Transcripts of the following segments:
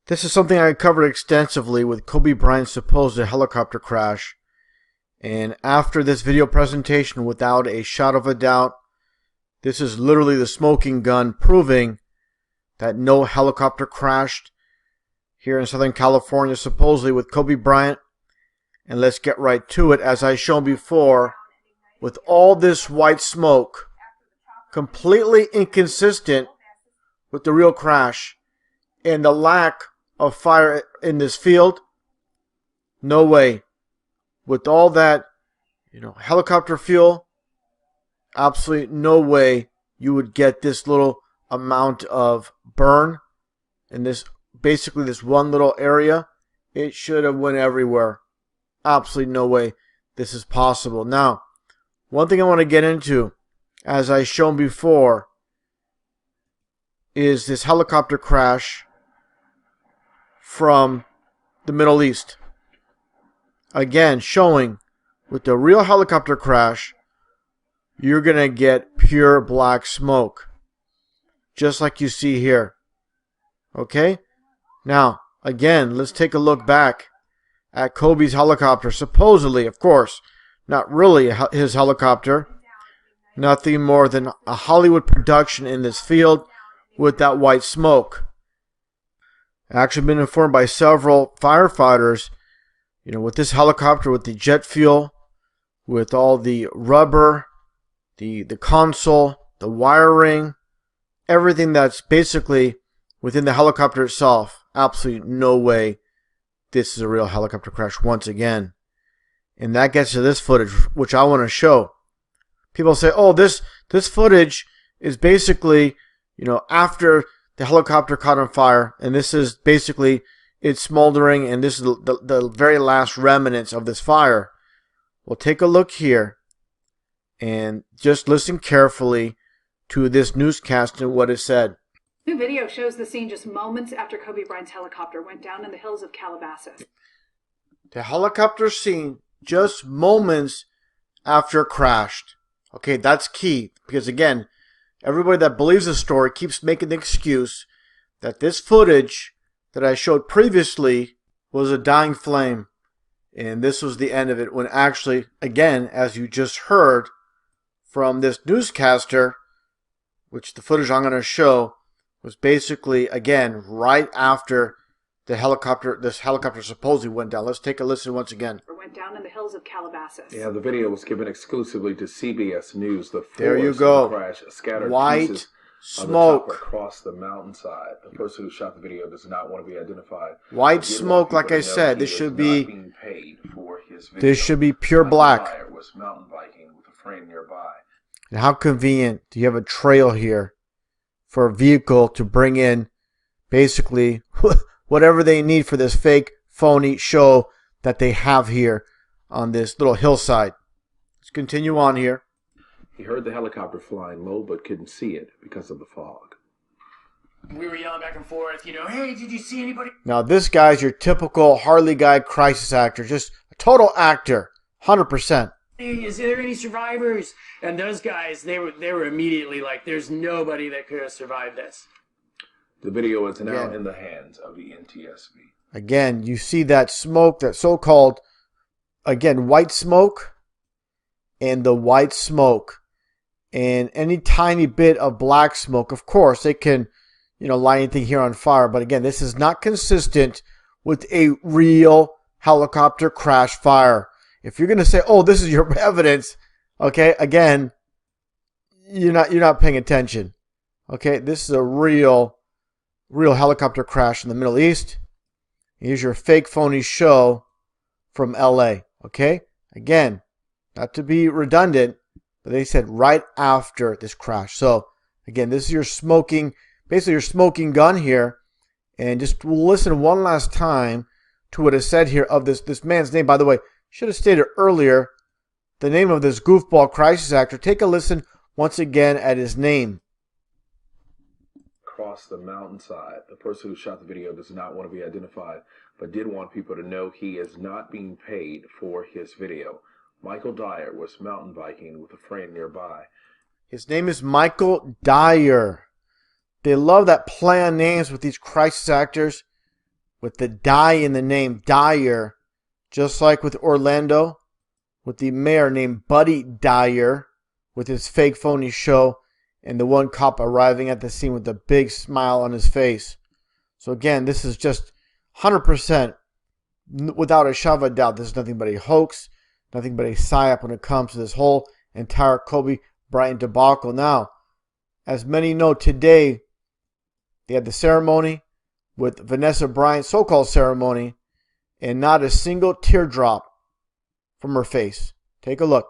This is something I covered extensively with Kobe Bryant's supposed helicopter crash. And after this video presentation, without a shot of a doubt, this is literally the smoking gun proving that no helicopter crashed here in Southern California, supposedly with Kobe Bryant. And let's get right to it. As I shown before, with all this white smoke, completely inconsistent with the real crash and the lack of fire in this field, no way. With all that, helicopter fuel, absolutely no way you would get this little amount of burn in this, basically this one little area. It should have went everywhere. Absolutely no way this is possible. Now, one thing I want to get into, as I shown before, is this helicopter crash from the Middle East. Again, showing with the real helicopter crash, you're going to get pure black smoke, just like you see here. Okay? Now, again, let's take a look back at Kobe's helicopter. Supposedly, of course, not really his helicopter. Nothing more than a Hollywood production in this field with that white smoke. I've actually been informed by several firefighters, with this helicopter, with the jet fuel, with all the rubber, the console, the wiring, everything that's basically within the helicopter itself, absolutely no way this is a real helicopter crash once again. And that gets to this footage, which I want to show. People say, oh, this footage is basically, after the helicopter caught on fire, and this is basically it's smoldering, and this is the very last remnants of this fire. Well, take a look here, and just listen carefully to this newscast and what it said. New video shows the scene just moments after Kobe Bryant's helicopter went down in the hills of Calabasas. The helicopter scene just moments after it crashed. Okay, that's key, because again, everybody that believes the story keeps making the excuse that this footage that I showed previously was a dying flame, and this was the end of it, when actually, again, as you just heard from this newscaster, which the footage I'm going to show was basically, again, right after this helicopter supposedly went down. Let's take a listen once again. Went down in the hills of Calabasas. Yeah, the video was given exclusively to CBS News. The there you go. Of the crash scattered white pieces smoke of the across the mountainside. The person who shot the video does not want to be identified. White smoke, like I said, this should be pure black. Was mountain biking with a friend nearby. And how convenient do you have a trail here for a vehicle to bring in basically whatever they need for this fake, phony show that they have here on this little hillside. Let's continue on here. He heard the helicopter flying low but couldn't see it because of the fog. We were yelling back and forth, hey, did you see anybody? Now this guy's your typical Harley Guy crisis actor, just a total actor, 100%. Hey, is there any survivors? And those guys, they were immediately like, there's nobody that could have survived this. The video is now in the hands of the NTSB. Again, you see that smoke, that so-called, again, white smoke, and the white smoke, and any tiny bit of black smoke. Of course, they can, light anything here on fire, but again, this is not consistent with a real helicopter crash fire. If you're going to say, oh, this is your evidence, okay, again, you're not paying attention. Okay, this is a real helicopter crash in the Middle East. Here's your fake phony show from LA. Okay? Again, not to be redundant, but they said right after this crash. So, again, this is your smoking gun here. And just listen one last time to what is said here of this man's name. By the way, should have stated earlier the name of this goofball crisis actor. Take a listen once again at his name. Across the mountainside. The person who shot the video does not want to be identified, but did want people to know he is not being paid for his video. Michael Dyer was mountain biking with a friend nearby. His name is Michael Dyer. They love that play on names with these crisis actors. with the die in the name, Dyer, just like with Orlando, with the mayor named Buddy Dyer, with his fake phony show, and the one cop arriving at the scene with a big smile on his face. So again, this is just 100%, without a shadow of a doubt, this is nothing but a hoax, nothing but a psyop when it comes to this whole entire Kobe Bryant debacle. Now, as many know, today they had the ceremony with Vanessa Bryant's so-called ceremony, and not a single teardrop from her face. Take a look.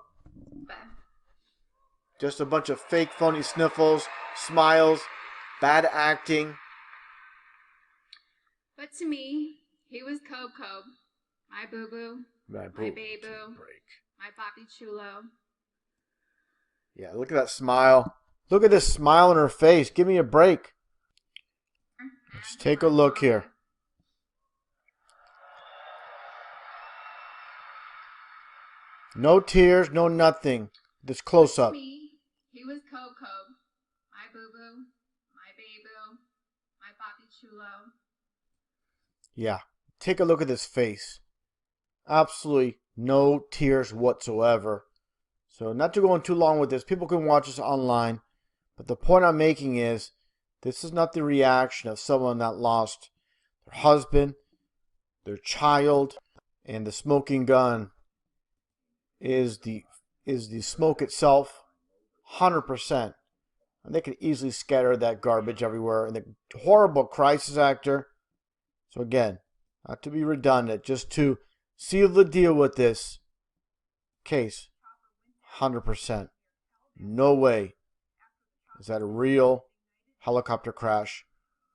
Just a bunch of fake phony sniffles, smiles, bad acting. But to me, he was Kobe. My boo-boo, my baby-boo, my papi chulo. Yeah, look at that smile. Look at this smile on her face. Give me a break. Let's take a look here. No tears, no nothing. This close up. Me, he was Kobe. My boo-boo, my baby-boo, my papi chulo. Yeah, take a look at this face. Absolutely no tears whatsoever. So not to go on too long with this, people can watch this online. But the point I'm making is, this is not the reaction of someone that lost their husband, their child, and the smoking gun is the smoke itself, 100%. And they could easily scatter that garbage everywhere. And the horrible crisis actor. So again, not to be redundant, just to seal the deal with this case, 100%. No way is that a real helicopter crash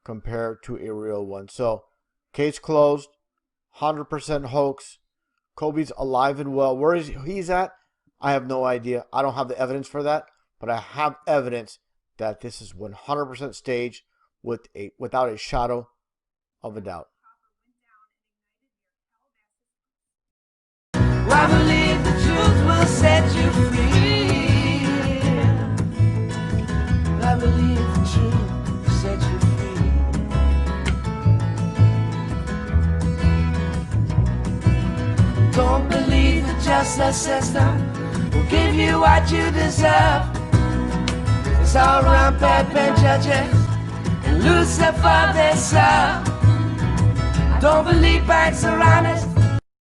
compared to a real one. So, case closed, 100% hoax. Kobe's alive and well. Where is he's at? I have no idea. I don't have the evidence for that, but I have evidence that this is 100% staged without a shadow of a doubt. I believe the truth will set you free. I believe the truth will set you free. Don't believe the justice system will give you what you deserve. It's all rampant judges and Lucifer they serve. Don't believe banks are honest.